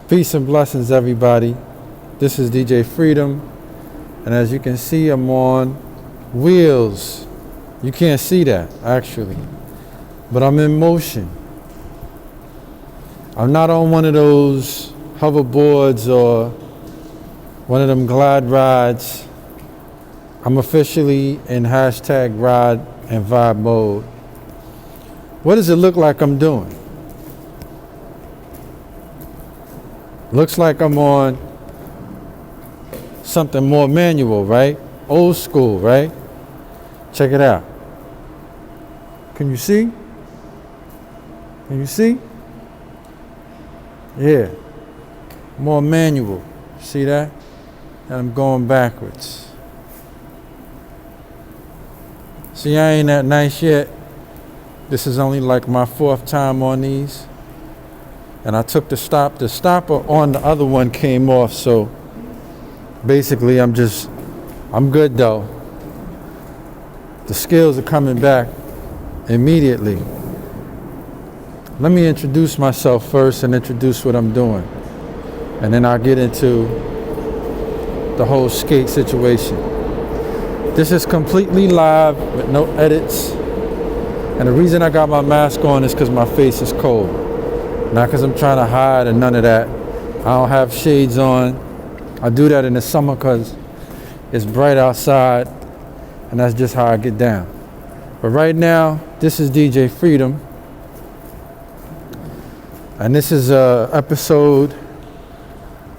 Peace and blessings, everybody. This is DJ Freedom, and as you can see, I'm on wheels. You can't see that, actually, but I'm in motion. I'm not on one of those hoverboards or one of them glide rides. I'm officially in hashtag ride and vibe mode. What does it look like I'm doing? Looks like I'm on something more manual, right? Old school, right? Check it out. Can you see? Can you see? Yeah. More manual. See that? And I'm going backwards. See, I ain't that nice yet. This is only like my 4th time on these. And I took the stop. The stopper on the other one came off, so basically I'm good though. The skills are coming back immediately. Let me introduce myself first and introduce what I'm doing. And then I'll get into the whole skate situation. This is completely live with no edits. And the reason I got my mask on is because my face is cold. Not because I'm trying to hide or none of that. I don't have shades on. I do that in the summer because it's bright outside, and that's just how I get down. But right now, this is DJ Freedom, and this is an episode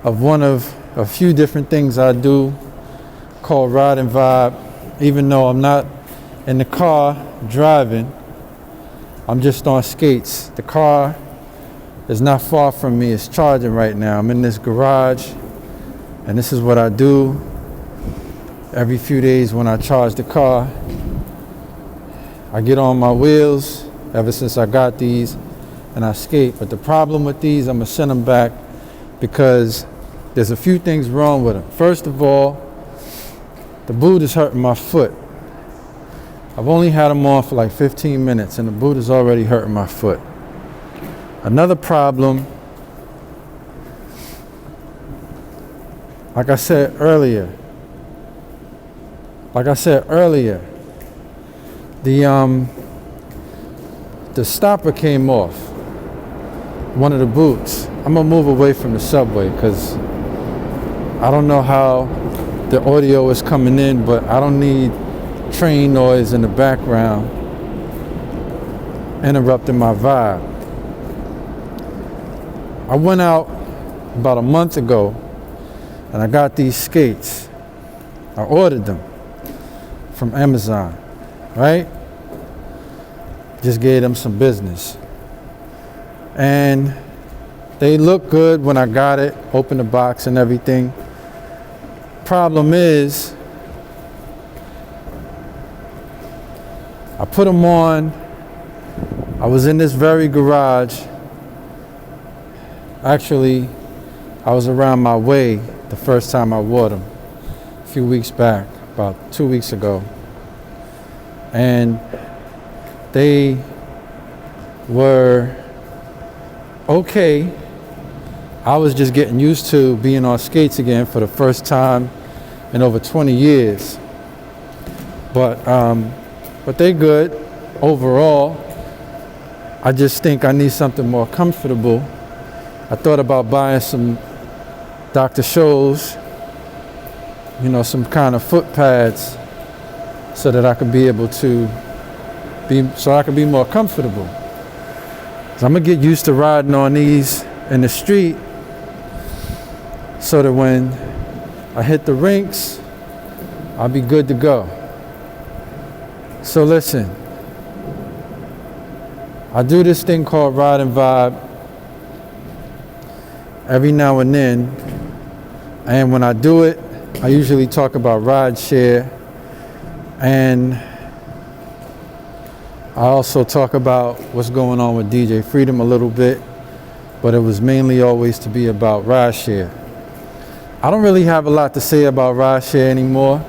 of one of a few different things I do called Ride and Vibe. Even though I'm not in the car driving, I'm just on skates. The car is not far from me. It's charging right now. I'm in this garage, and this is what I do every few days when I charge the car. I get on my wheels ever since I got these, and I skate. But the problem with these, I'm gonna send them back because there's a few things wrong with them. First of all, the boot is hurting my foot. I've only had them on for like 15 minutes, and the boot is already hurting my foot. Another problem, like I said earlier, the stopper came off, one of the boots. I'm gonna move away from the subway because I don't know how the audio is coming in, but I don't need train noise in the background interrupting my vibe. I went out about a month ago and I got these skates. I ordered them from Amazon, right? Just gave them some business. And they look good when I got it, opened the box and everything. Problem is, I put them on. I was in this very garage. Actually, I was around my way the first time I wore them a few weeks back, about 2 weeks ago. And they were okay. I was just getting used to being on skates again for the first time in over 20 years. But they're good overall. I just think I need something more comfortable. I thought about buying some Dr. Scholl's, some kind of foot pads so that I could be able to be more comfortable. So I'm gonna get used to riding on these in the street so that when I hit the rinks, I'll be good to go. So listen, I do this thing called Ride and Vibe every now and then, and when I do it, I usually talk about ride share, and I also talk about what's going on with DJ Freedom a little bit, but it was mainly always to be about ride share. I don't really have a lot to say about ride share anymore,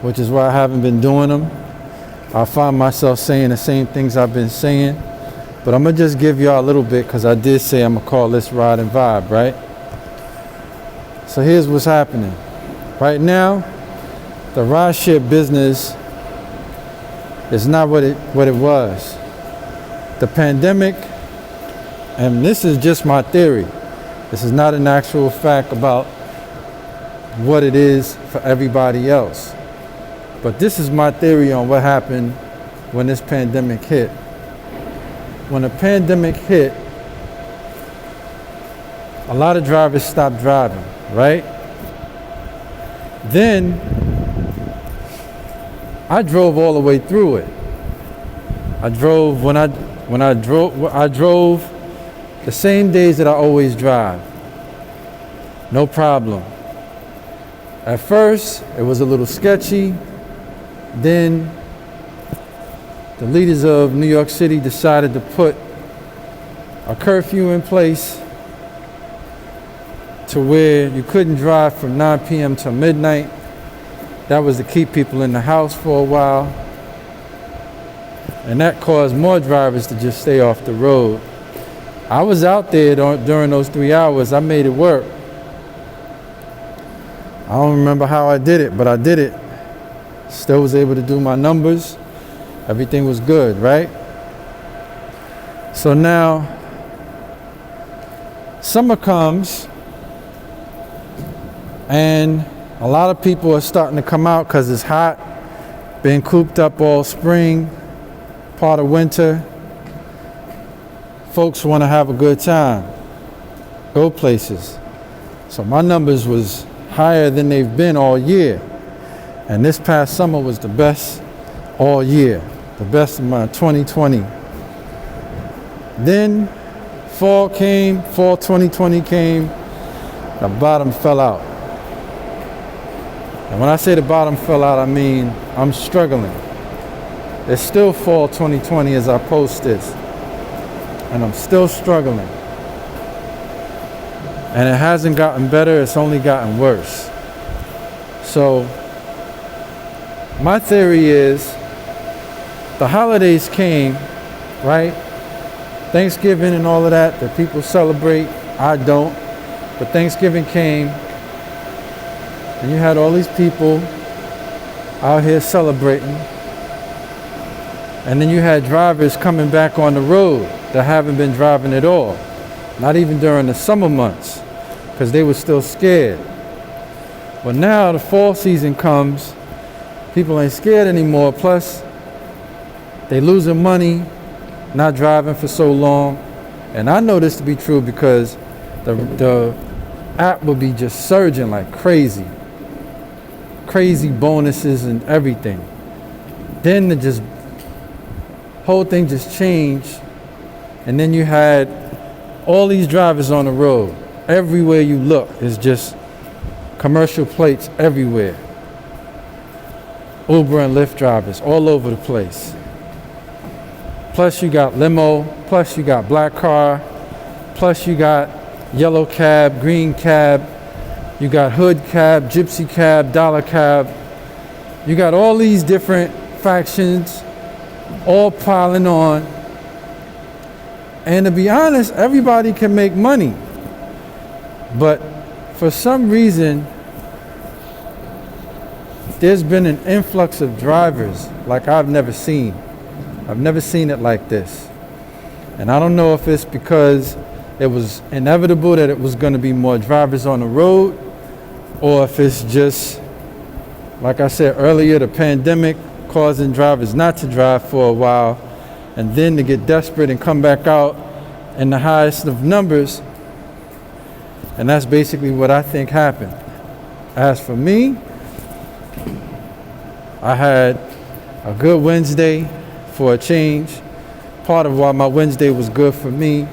which is why I haven't been doing them. I find myself saying the same things I've been saying But I'm gonna just give y'all a little bit because I did say I'm gonna call this Ride and Vibe, right? So here's what's happening. Right now, the rideshare business is not what it was. The pandemic, and this is just my theory. This is not an actual fact about what it is for everybody else. But this is my theory on what happened when this pandemic hit. When the pandemic hit, a lot of drivers stopped driving, right? Then I drove all the way through it. I drove the same days that I always drive. No problem. At first, it was a little sketchy. Then the leaders of New York City decided to put a curfew in place to where you couldn't drive from 9 p.m. till midnight. That was to keep people in the house for a while. And that caused more drivers to just stay off the road. I was out there during those 3 hours. I made it work. I don't remember how I did it, but I did it. Still was able to do my numbers. Everything was good, right? So now, summer comes, and a lot of people are starting to come out because it's hot. Been cooped up all spring, part of winter. Folks want to have a good time, go places. So my numbers was higher than they've been all year. And this past summer was the best all year, the best of my 2020. Then fall 2020 came, the bottom fell out. And when I say the bottom fell out, I mean I'm struggling. It's still fall 2020 as I post this, and I'm still struggling. And it hasn't gotten better, it's only gotten worse. So my theory is the holidays came, right? Thanksgiving and all of that people celebrate. I don't. But Thanksgiving came, and you had all these people out here celebrating. And then you had drivers coming back on the road that haven't been driving at all. Not even during the summer months, because they were still scared. But now the fall season comes, people ain't scared anymore. Plus, they losing money, not driving for so long. And I know this to be true because the app will be just surging like crazy. Crazy bonuses and everything. Then the whole thing just changed. And then you had all these drivers on the road. Everywhere you look is just commercial plates everywhere. Uber and Lyft drivers all over the place. Plus you got limo, plus you got black car, plus you got yellow cab, green cab, you got hood cab, gypsy cab, dollar cab. You got all these different factions all piling on. And to be honest, everybody can make money. But for some reason, there's been an influx of drivers like I've never seen. I've never seen it like this. And I don't know if it's because it was inevitable that it was going to be more drivers on the road, or if it's just, like I said earlier, the pandemic causing drivers not to drive for a while, and then to get desperate and come back out in the highest of numbers. And that's basically what I think happened. As for me, I had a good Wednesday for a change. Part of why my Wednesday was good for me,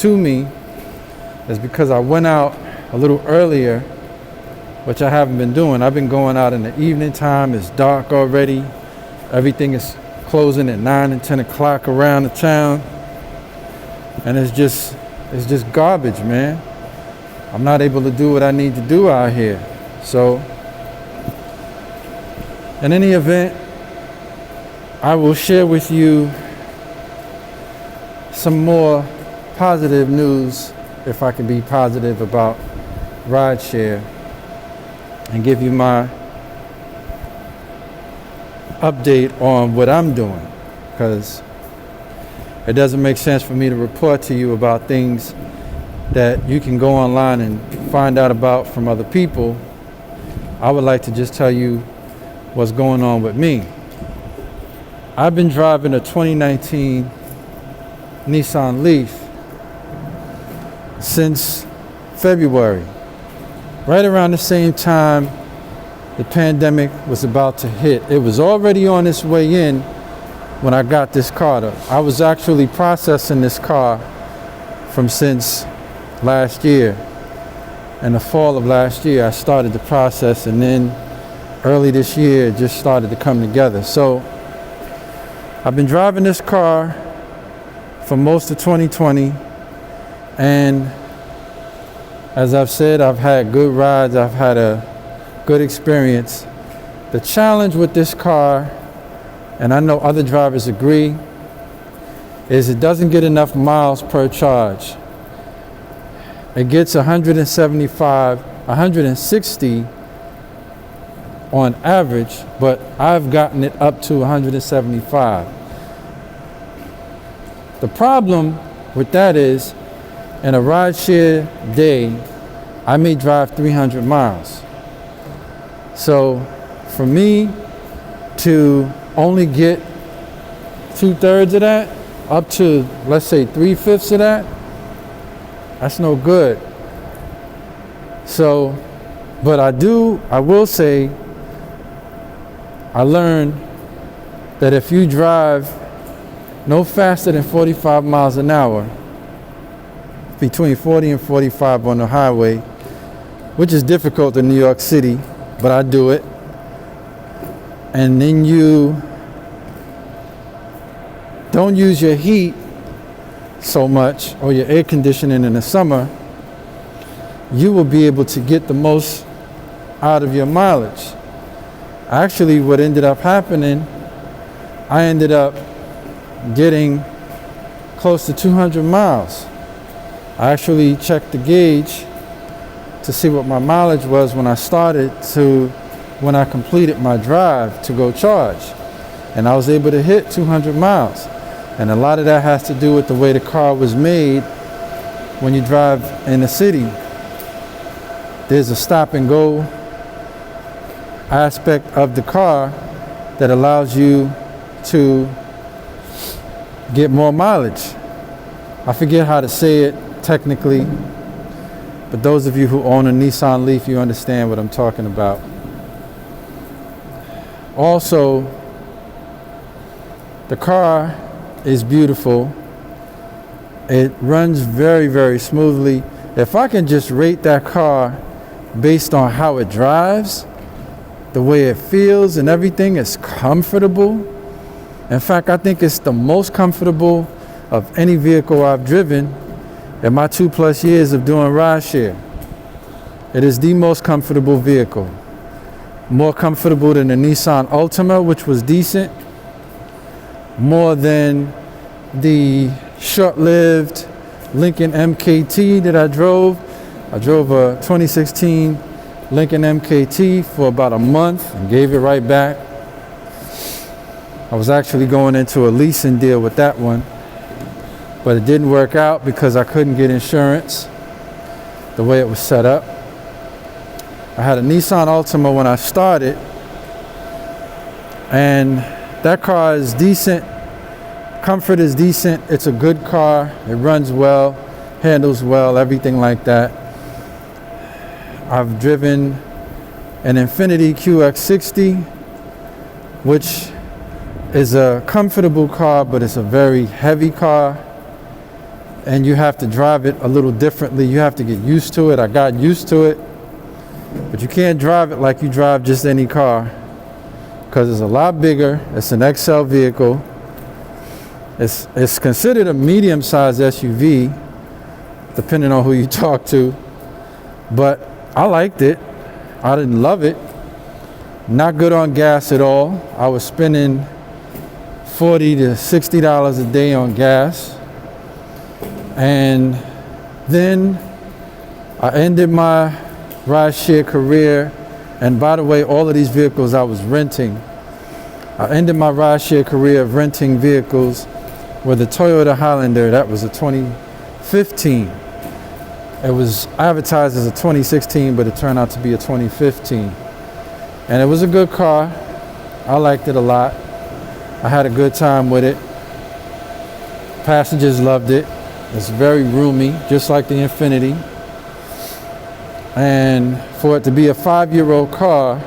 is because I went out a little earlier, which I haven't been doing. I've been going out in the evening time. It's dark already. Everything is closing at 9 and 10 o'clock around the town. And it's just garbage, man. I'm not able to do what I need to do out here. So, in any event, I will share with you some more positive news, if I can be positive about rideshare, and give you my update on what I'm doing, because it doesn't make sense for me to report to you about things that you can go online and find out about from other people. I would like to just tell you what's going on with me. I've been driving a 2019 Nissan Leaf since February, right around the same time the pandemic was about to hit. It was already on its way in when I got this car. I was actually processing this car from since last year. In the fall of last year, I started the process, and then early this year, it just started to come together. So I've been driving this car for most of 2020, and as I've said, I've had good rides, I've had a good experience. The challenge with this car, and I know other drivers agree, is it doesn't get enough miles per charge. It gets 175, 160 on average, but I've gotten it up to 175. The problem with that is, in a rideshare day, I may drive 300 miles. So for me to only get 2/3 of that, up to, let's say, 3/5 of that, that's no good. So, but I will say, I learned that if you drive no faster than 45 miles an hour, between 40 and 45 on the highway, which is difficult in New York City, but I do it, and then you don't use your heat so much, or your air conditioning in the summer, you will be able to get the most out of your mileage. Actually, what ended up happening, I ended up getting close to 200 miles. I actually checked the gauge to see what my mileage was when I started to when I completed my drive to go charge. And I was able to hit 200 miles. And a lot of that has to do with the way the car was made when you drive in the city. There's a stop and go aspect of the car that allows you to get more mileage. I forget how to say it technically, but those of you who own a Nissan Leaf, you understand what I'm talking about. Also, the car is beautiful. It runs very, very smoothly. If I can just rate that car based on how it drives, the way it feels and everything, it's comfortable. In fact, I think it's the most comfortable of any vehicle I've driven in my 2+ years of doing rideshare. It is the most comfortable vehicle. More comfortable than the Nissan Altima, which was decent. More than the short-lived Lincoln MKT that I drove. I drove a 2016 Lincoln MKT for about a month and gave it right back. I was actually going into a leasing deal with that one, but it didn't work out because I couldn't get insurance the way it was set up. I had a Nissan Altima when I started, and that car is decent. Comfort is decent. It's a good car. It runs well, handles well, everything like that. I've driven an Infiniti QX60, which is a comfortable car, but it's a very heavy car, and you have to drive it a little differently. You have to get used to it. I got used to it, but you can't drive it like you drive just any car, because it's a lot bigger. It's an XL vehicle. It's considered a medium-sized SUV, depending on who you talk to, but I liked it. I didn't love it. Not good on gas at all. I was spending $40 to $60 a day on gas. And then I ended my rideshare career. And by the way, all of these vehicles I was renting. I ended my rideshare career of renting vehicles with a Toyota Highlander. That was a 2015. It was advertised as a 2016, but it turned out to be a 2015. And it was a good car. I liked it a lot. I had a good time with it. Passengers loved it. It's very roomy, just like the Infiniti. And for it to be a 5-year-old car,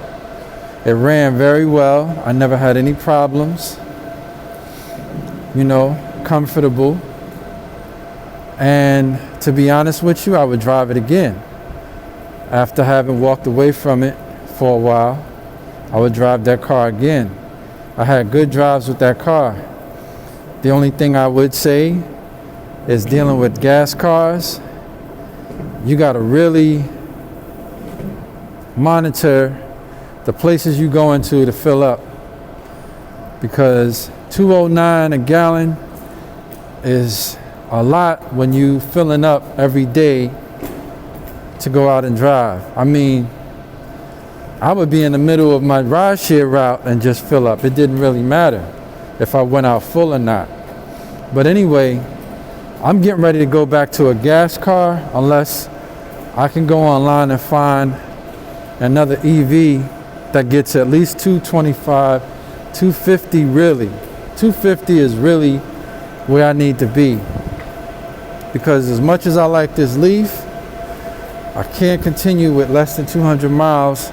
it ran very well. I never had any problems. You know, comfortable. And to be honest with you, I would drive it again. After having walked away from it for a while, I would drive that car again. I had good drives with that car. The only thing I would say is dealing with gas cars, you got to really monitor the places you go into to fill up, because $2.09 a gallon is a lot when you filling up every day to go out and drive. I mean, I would be in the middle of my rideshare route and just fill up. It didn't really matter if I went out full or not. But anyway, I'm getting ready to go back to a gas car unless I can go online and find another EV that gets at least 225, 250 really. 250 is really where I need to be. Because as much as I like this Leaf, I can't continue with less than 200 miles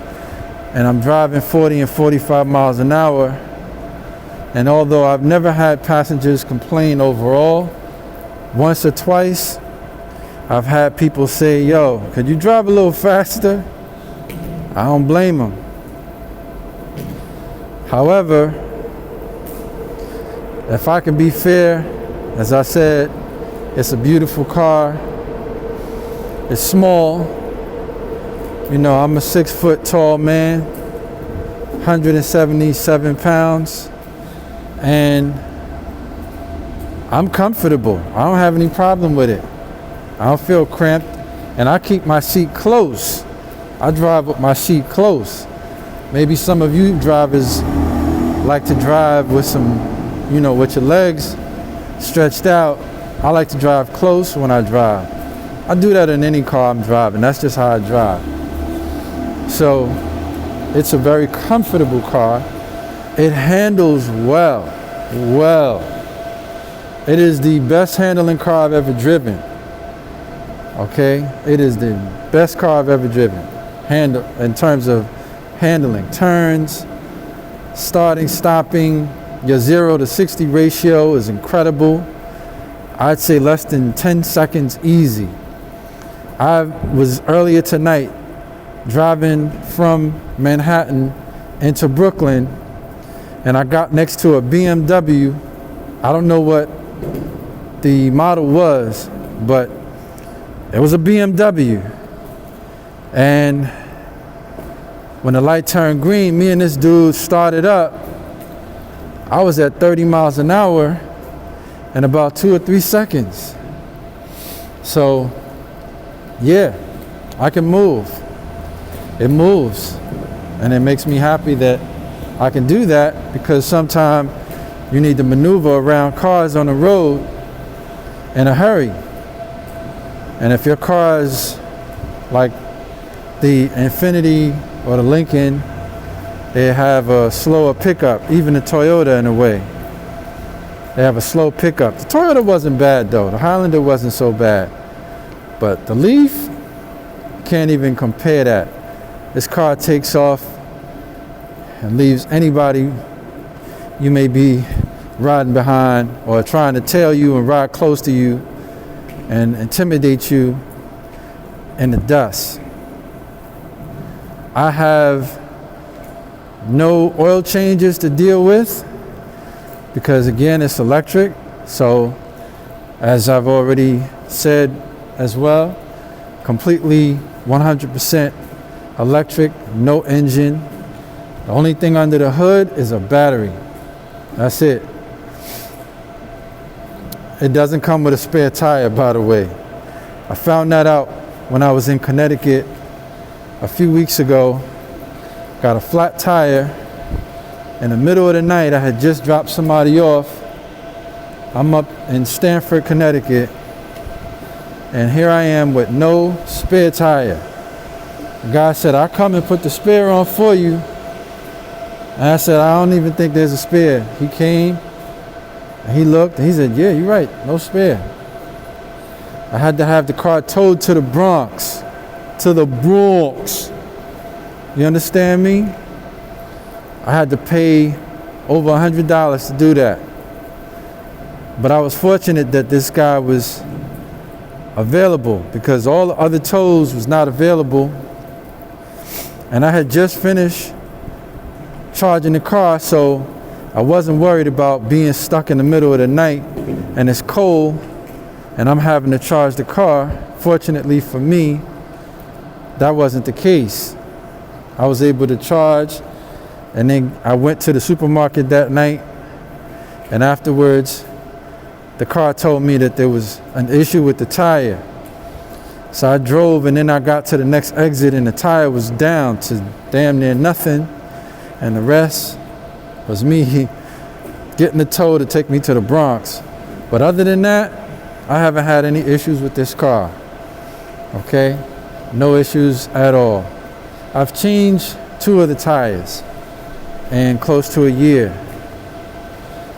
and I'm driving 40 and 45 miles an hour. And although I've never had passengers complain overall, once or twice, I've had people say, yo, could you drive a little faster? I don't blame them. However, if I can be fair, as I said, it's a beautiful car. It's small. You know, I'm a 6 foot tall man, 177 pounds, and I'm comfortable. I don't have any problem with it. I don't feel cramped, and I keep my seat close. I drive with my seat close. Maybe some of you drivers like to drive with some, you know, with your legs stretched out. I like to drive close when I drive. I do that in any car I'm driving. That's just how I drive. So it's a very comfortable car. It handles well. It is the best handling car I've ever driven. Okay? It is the best car I've ever driven. In terms of handling, turns, starting, stopping, your 0 to 60 ratio is incredible. I'd say less than 10 seconds easy. I was earlier tonight driving from Manhattan into Brooklyn, and I got next to a BMW. I don't know what the model was, but it was a BMW. And when the light turned green, me and this dude started up. I was at 30 miles an hour in about 2 or 3 seconds. So, yeah, I can move. It moves. And it makes me happy that I can do that, because sometimes you need to maneuver around cars on the road in a hurry. And if your car is like the Infiniti or the Lincoln, they have a slower pickup. Even the Toyota, in a way, they have a slow pickup. The Toyota wasn't bad though. The Highlander wasn't so bad. But the Leaf, can't even compare that. This car takes off and leaves anybody you may be riding behind or trying to tail you and ride close to you and intimidate you in the dust. I have no oil changes to deal with because, again, it's electric. So, as I've already said as well, completely 100% electric, no engine. The only thing under the hood is a battery. That's it. It doesn't come with a spare tire, by the way. I found that out when I was in Connecticut a few weeks ago. Got a flat tire. In the middle of the night, I had just dropped somebody off. I'm up in Stamford, Connecticut, and here I am with no spare tire. The guy said, I'll come and put the spare on for you. And I said, I don't even think there's a spare. He came, and he looked, and he said, yeah, you're right, no spare. I had to have the car towed to the Bronx. To the Bronx. You understand me? I had to pay over $100 to do that. But I was fortunate that this guy was available, because all the other tows was not available. And I had just finished charging the car, so I wasn't worried about being stuck in the middle of the night and it's cold and I'm having to charge the car. Fortunately for me, that wasn't the case. I was able to charge, and then I went to the supermarket that night, and afterwards the car told me that there was an issue with the tire. So I drove, and then I got to the next exit and the tire was down to damn near nothing, and the rest was me getting the tow to take me to the Bronx. But other than that, I haven't had any issues with this car. Okay? No issues at all. I've changed 2 of the tires in close to a year.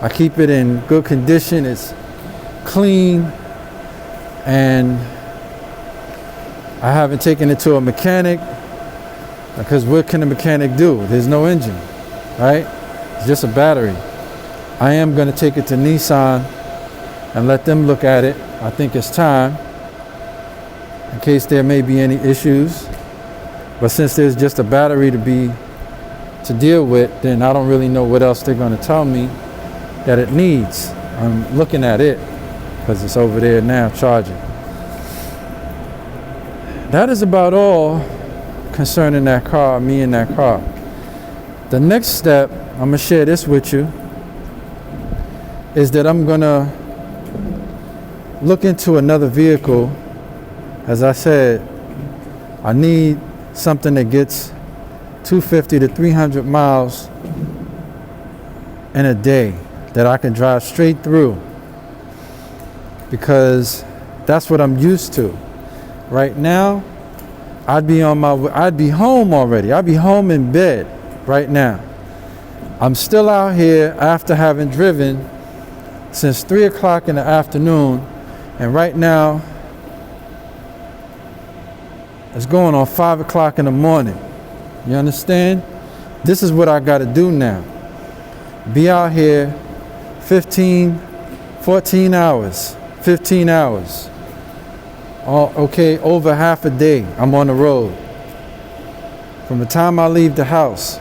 I keep it in good condition. It's clean, and I haven't taken it to a mechanic, because what can a mechanic do? There's no engine, right? It's just a battery. I am going to take it to Nissan and let them look at it. I think it's time, in case there may be any issues. But since there's just a battery to deal with, then I don't really know what else they're going to tell me that it needs. I'm looking at it because it's over there now charging. That is about all concerning that car, me and that car. The next step, I'm going to share this with you, is that I'm going to look into another vehicle. As I said, I need something that gets 250 to 300 miles in a day that I can drive straight through, because that's what I'm used to. Right now, I'd be home already. I'd be home in bed right now. I'm still out here after having driven since 3 o'clock in the afternoon, and right now it's going on 5 o'clock in the morning. You understand? This is what I got to do now. Be out here 14 hours, 15 hours. Okay, over half a day I'm on the road. From the time I leave the house,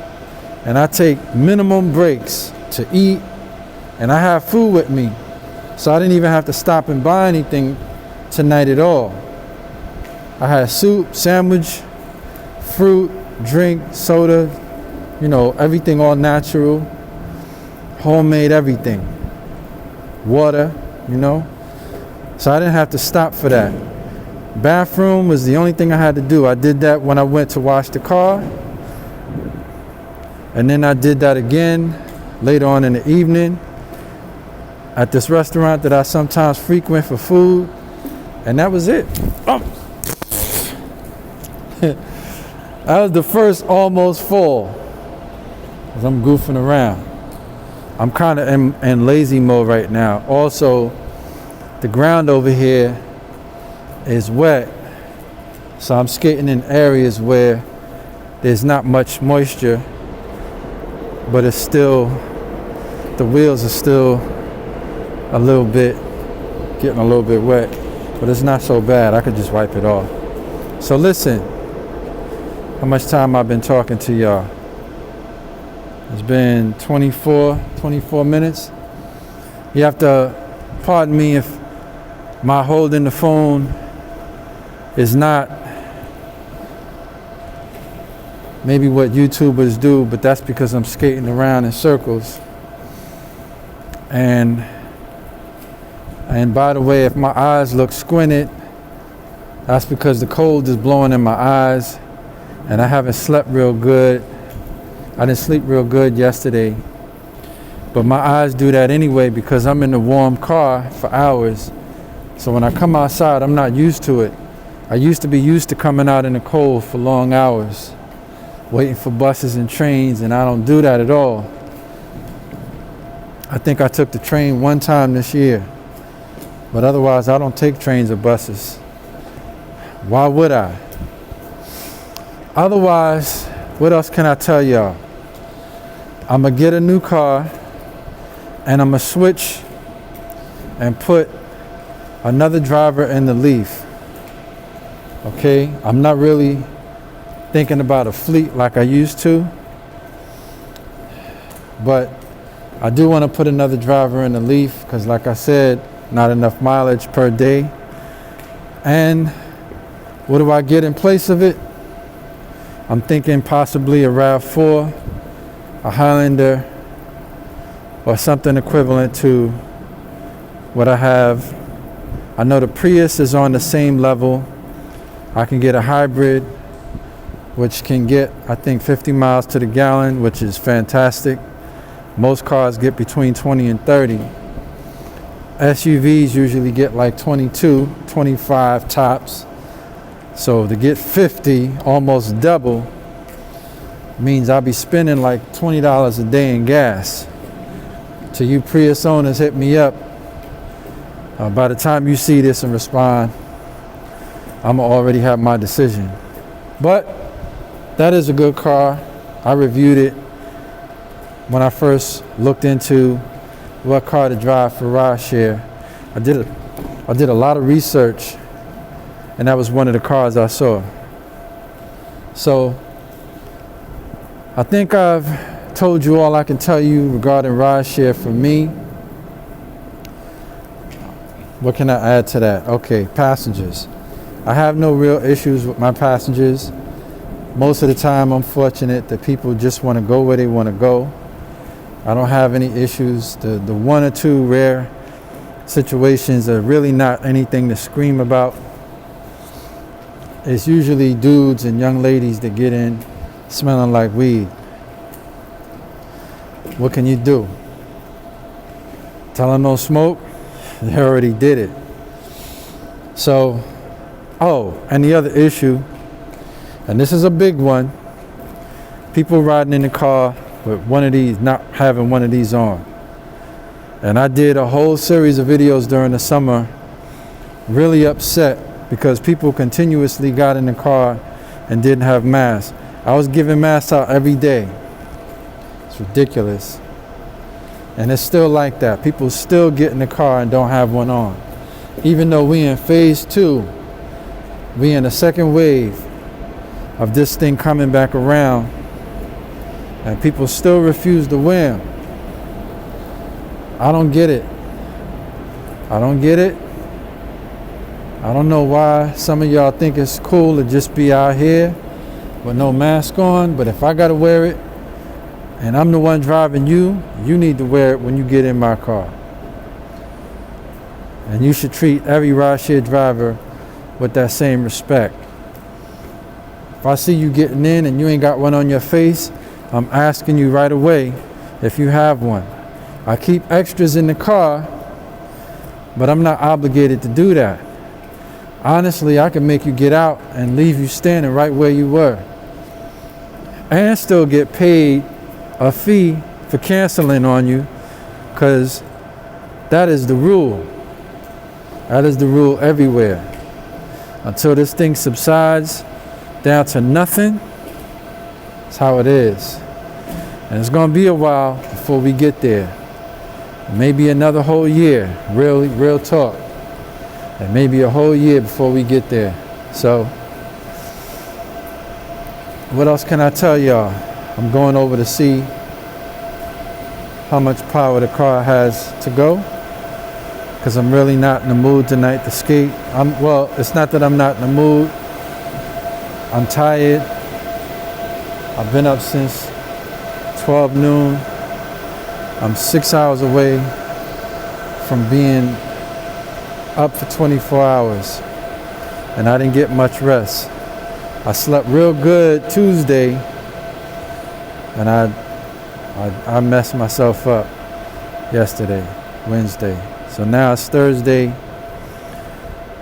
and I take minimum breaks to eat, and I have food with me. So I didn't even have to stop and buy anything tonight at all. I had soup, sandwich, fruit, drink, soda, everything all natural, homemade everything. Water, So I didn't have to stop for that. Bathroom was the only thing I had to do. I did that when I went to wash the car. And then I did that again later on in the evening at this restaurant that I sometimes frequent for food. And that was it. Oh. That was the first almost fall, because I'm goofing around. I'm kind of in lazy mode right now. Also, the ground over here is wet, so I'm skating in areas where there's not much moisture, but it's still, the wheels are still getting a little bit wet, but it's not so bad. I could just wipe it off. So listen, how much time I've been talking to y'all? It's been 24 minutes. You have to pardon me if my holding the phone is not maybe what YouTubers do, but that's because I'm skating around in circles. And And by the way, if my eyes look squinted, that's because the cold is blowing in my eyes and I haven't slept real good. I didn't sleep real good yesterday, but my eyes do that anyway because I'm in the warm car for hours. So when I come outside, I'm not used to it. I used to be used to coming out in the cold for long hours, waiting for buses and trains, and I don't do that at all. I think I took the train one time this year, but otherwise I don't take trains or buses. Why would I? Otherwise, what else can I tell y'all? I'm gonna get a new car and I'm gonna switch and put another driver in the Leaf. Okay, I'm not really thinking about a fleet like I used to, but I do want to put another driver in the Leaf because, like I said, not enough mileage per day. And what do I get in place of it? I'm thinking possibly a RAV4, a Highlander, or something equivalent to what I have. I know the Prius is on the same level. I can get a hybrid, which can get, I think, 50 miles to the gallon, which is fantastic. Most cars get between 20 and 30. SUVs usually get like 22, 25 tops. So to get 50, almost double, means I'll be spending like $20 a day in gas. To you Prius owners, hit me up. By the time you see this and respond, I'm gonna already have my decision. But that is a good car. I reviewed it when I first looked into what car to drive for rideshare. I did a lot of research, and that was one of the cars I saw. So I think I've told you all I can tell you regarding rideshare for me. What can I add to that? Okay, passengers. I have no real issues with my passengers. Most of the time I'm fortunate that people just want to go where they want to go. I don't have any issues. The one or two rare situations are really not anything to scream about. It's usually dudes and young ladies that get in smelling like weed. What can you do? Tell them no smoke? They already did it. So, and the other issue, and this is a big one, people riding in the car with one of these, not having one of these on. And I did a whole series of videos during the summer, really upset because people continuously got in the car and didn't have masks. I was giving masks out every day. It's ridiculous. And it's still like that. People still get in the car and don't have one on. Even though we in phase 2, we in the second wave of this thing coming back around, and people still refuse to wear them. I don't get it. I don't get it. I don't know why some of y'all think it's cool to just be out here with no mask on, but if I gotta wear it and I'm the one driving you, you need to wear it when you get in my car. And you should treat every rideshare driver with that same respect. If I see you getting in and you ain't got one on your face, I'm asking you right away if you have one. I keep extras in the car, but I'm not obligated to do that. Honestly, I can make you get out and leave you standing right where you were, and still get paid a fee for canceling on you, because that is the rule. That is the rule everywhere. Until this thing subsides down to nothing, that's how it is. And it's going to be a while before we get there. Maybe another whole year, real talk. And maybe a whole year before we get there. So, what else can I tell y'all? I'm going over to see how much power the car has to go, because I'm really not in the mood tonight to skate. It's not that I'm not in the mood. I'm tired. I've been up since 12 noon. I'm 6 hours away from being up for 24 hours, and I didn't get much rest. I slept real good Tuesday, and I messed myself up yesterday, Wednesday. So now it's Thursday,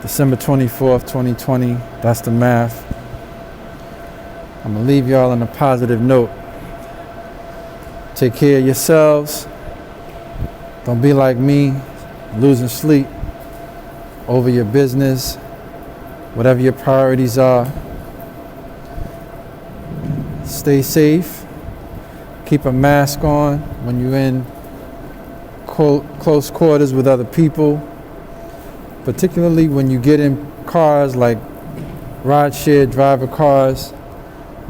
December 24th, 2020. That's the math. I'm gonna leave y'all on a positive note. Take care of yourselves. Don't be like me, losing sleep over your business, whatever your priorities are. Stay safe. Keep a mask on when you're in close quarters with other people, particularly when you get in cars like rideshare driver cars,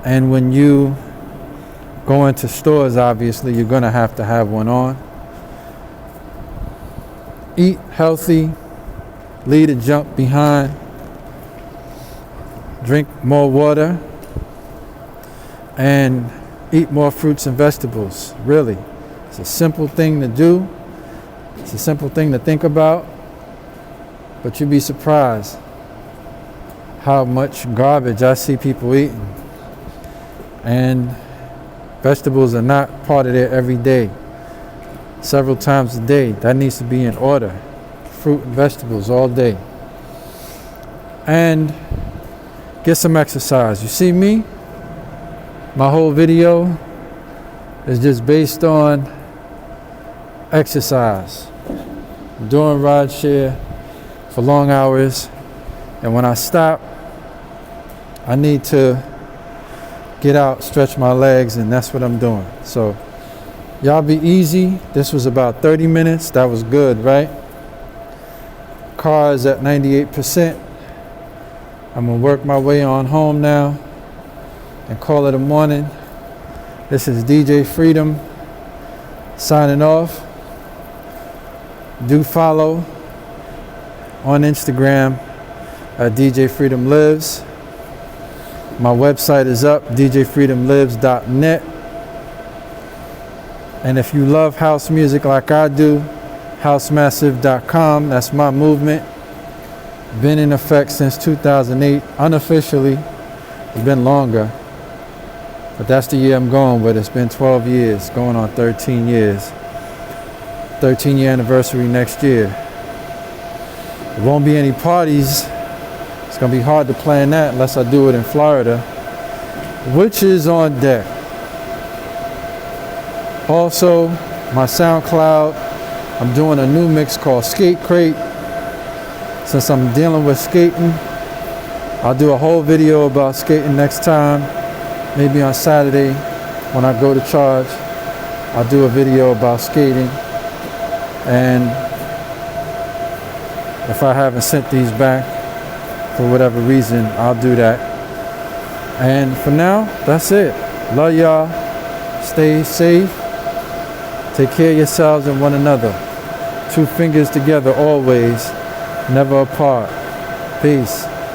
and when you go into stores, obviously you're going to have one on. Eat healthy, leave the junk behind, drink more water, and eat more fruits and vegetables. Really, it's a simple thing to do. It's a simple thing to think about, but you'd be surprised how much garbage I see people eating. And vegetables are not part of their everyday. Several times a day, that needs to be in order. Fruit and vegetables all day. And get some exercise. You see me? My whole video is just based on exercise. I'm doing rideshare for long hours, and when I stop, I need to get out, stretch my legs, and that's what I'm doing. So y'all be easy. This was about 30 minutes. That was good, right? Car is at 98%. I'm gonna work my way on home now and call it a morning. This is DJ Freedom signing off. Do follow on Instagram at DJ Freedom Lives. My website is up, djfreedomlives.net. And if you love house music like I do, housemassive.com, that's my movement. Been in effect since 2008, unofficially. It's been longer, but that's the year I'm going with. It's been 12 years, going on 13 years. 13-year anniversary next year. There won't be any parties. It's gonna be hard to plan that unless I do it in Florida, which is on deck. Also, my SoundCloud, I'm doing a new mix called Skate Crate. Since I'm dealing with skating, I'll do a whole video about skating next time. Maybe on Saturday when I go to charge, I'll do a video about skating. And if I haven't sent these back for whatever reason, I'll do that. And for now, that's it. Love y'all. Stay safe. Take care of yourselves and one another. 2 fingers together always, never apart. Peace.